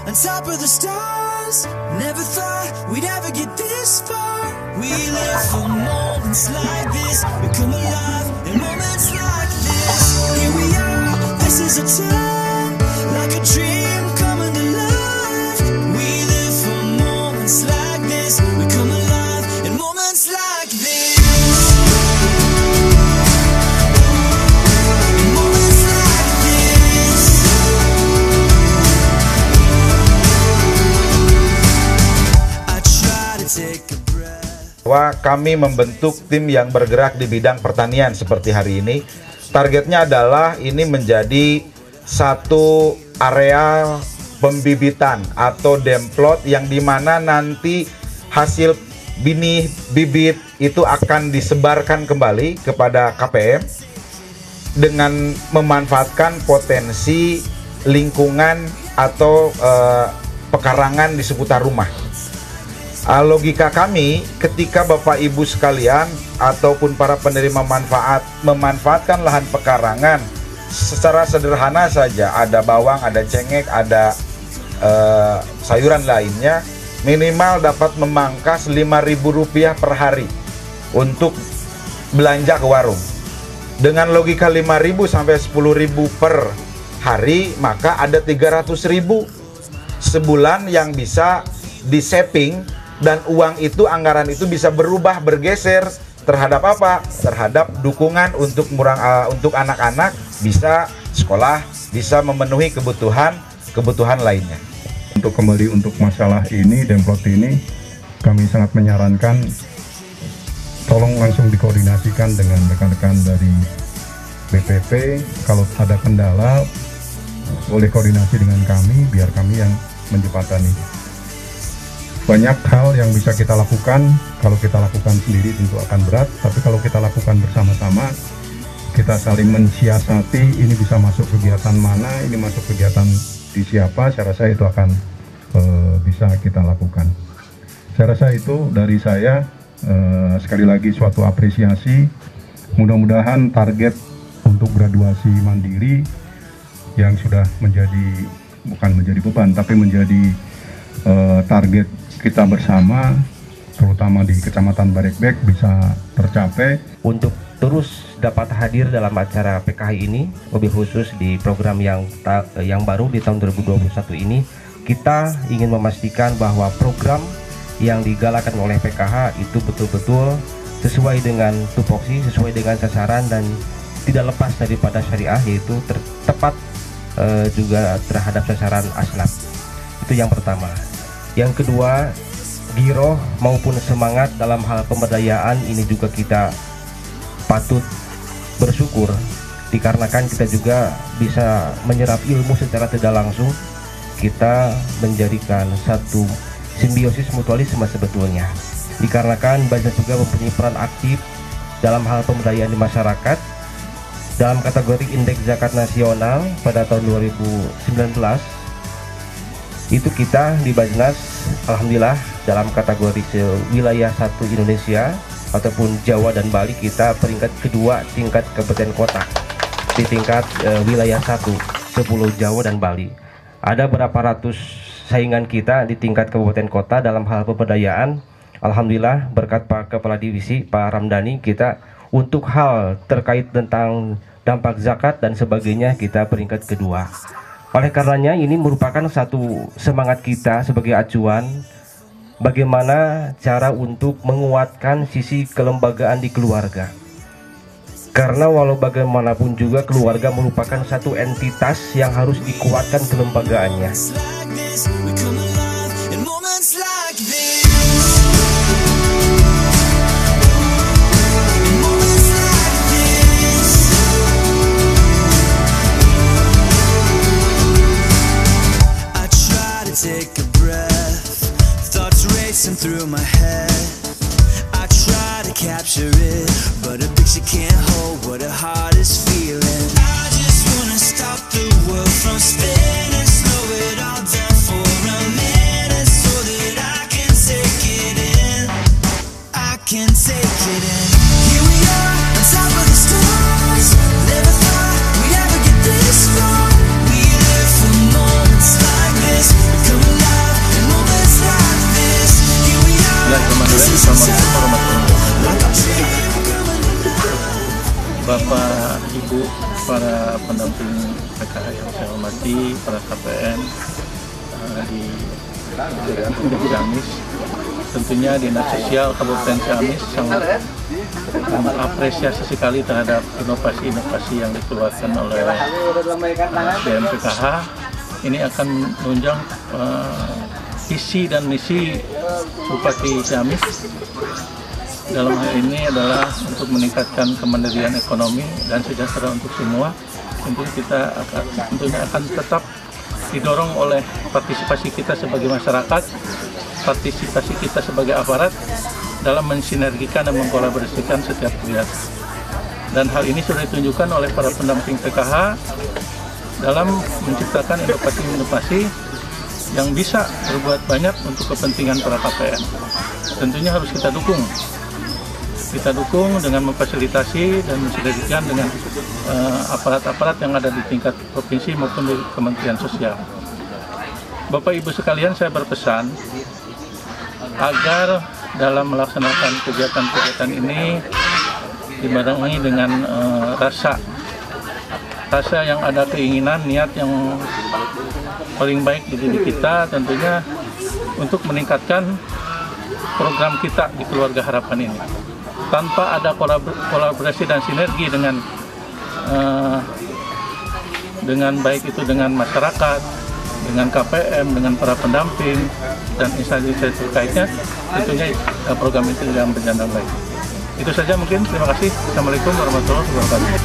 on top of the stars. Never thought we'd ever get this far. We live for moments like this. We come alive in moments like this. Here we are, this is a time, like a dream coming to life. We live for moments like this. We come alive in moments like this. Bahwa kami membentuk tim yang bergerak di bidang pertanian seperti hari ini. Targetnya adalah ini menjadi satu area pembibitan atau demplot yang dimana nanti hasil benih bibit itu akan disebarkan kembali kepada KPM dengan memanfaatkan potensi lingkungan atau pekarangan di seputar rumah. Logika kami ketika Bapak Ibu sekalian ataupun para penerima manfaat memanfaatkan lahan pekarangan secara sederhana saja, ada bawang, ada cengkeh, ada sayuran lainnya, minimal dapat memangkas Rp5.000 per hari untuk belanja ke warung. Dengan logika 5.000 sampai 10.000 per hari, maka ada 300.000 sebulan yang bisa di-saving. Dan uang itu, anggaran itu bisa berubah, bergeser terhadap apa? Terhadap dukungan untuk anak-anak bisa sekolah, bisa memenuhi kebutuhan lainnya. Untuk kembali untuk masalah ini, demplot ini, kami sangat menyarankan tolong langsung dikoordinasikan dengan rekan-rekan dari BPP. Kalau ada kendala, boleh koordinasi dengan kami, biar kami yang menjembatani. Banyak hal yang bisa kita lakukan. Kalau kita lakukan sendiri tentu akan berat, tapi kalau kita lakukan bersama-sama, kita saling mensiasati, ini bisa masuk kegiatan mana, ini masuk kegiatan di siapa, saya rasa itu akan bisa kita lakukan. Saya rasa itu dari saya. Sekali lagi suatu apresiasi. Mudah-mudahan target untuk graduasi mandiri yang sudah bukan menjadi beban, tapi menjadi target kita bersama, terutama di Kecamatan Barekbek, bisa tercapai. Untuk terus dapat hadir dalam acara PKH ini, lebih khusus di program yang baru di tahun 2021 ini, kita ingin memastikan bahwa program yang digalakan oleh PKH itu betul-betul sesuai dengan tupoksi, sesuai dengan sasaran, dan tidak lepas daripada syariah, yaitu tepat juga terhadap sasaran asnaf. Itu yang pertama. Yang kedua, giroh maupun semangat dalam hal pemberdayaan ini juga kita patut bersyukur, dikarenakan kita juga bisa menyerap ilmu secara tidak langsung. Kita menjadikan satu simbiosis mutualisme sebetulnya, dikarenakan Basnas juga mempunyai peran aktif dalam hal pemberdayaan di masyarakat. Dalam kategori indeks zakat nasional pada tahun 2019 itu kita di Basnas, alhamdulillah, dalam kategori wilayah 1 Indonesia ataupun Jawa dan Bali, kita peringkat kedua tingkat kabupaten kota di tingkat wilayah 1 10 Jawa dan Bali. Ada berapa ratus saingan kita di tingkat kabupaten kota dalam hal pemberdayaan. Alhamdulillah, berkat Pak Kepala Divisi Pak Ramdhani, kita untuk hal terkait tentang dampak zakat dan sebagainya kita peringkat kedua. Oleh karenanya ini merupakan satu semangat kita sebagai acuan bagaimana cara untuk menguatkan sisi kelembagaan di keluarga. Karena walau bagaimanapun juga keluarga merupakan satu entitas yang harus dikuatkan kelembagaannya. Take a breath, thoughts racing through my head. I try to capture it, but a picture can't hold what a heart is feeling. I just wanna stop the world from spinning, slow it all down for a minute. para pendamping PKH yang saya hormati, para KPN di Ciamis, tentunya Dinas Sosial Kabupaten Ciamis sangat mengapresiasi sekali terhadap inovasi-inovasi yang dikeluarkan oleh BMPKH. Ini akan menunjang visi dan misi Bupati Ciamis dalam hal ini adalah untuk meningkatkan kemandirian ekonomi dan sejahtera untuk semua. Tentunya akan tetap didorong oleh partisipasi kita sebagai masyarakat, partisipasi kita sebagai aparat dalam mensinergikan dan mengkolaborasikan setiap kegiatan. Dan hal ini sudah ditunjukkan oleh para pendamping PKH dalam menciptakan inovasi-inovasi yang bisa berbuat banyak untuk kepentingan para KPN. Tentunya harus kita dukung. Kita dukung dengan memfasilitasi dan mensinergikan dengan aparat-aparat yang ada di tingkat provinsi maupun di Kementerian Sosial. Bapak Ibu sekalian, saya berpesan agar dalam melaksanakan kegiatan-kegiatan ini dibarengi dengan rasa yang ada keinginan, niat yang paling baik di diri kita, tentunya untuk meningkatkan program kita di Keluarga Harapan ini. Tanpa ada kolaborasi dan sinergi dengan baik itu dengan masyarakat, dengan KPM, dengan para pendamping dan instansi terkaitnya, tentunya program itu tidak berjalan baik. Itu saja mungkin. Terima kasih. Assalamualaikum warahmatullahi wabarakatuh.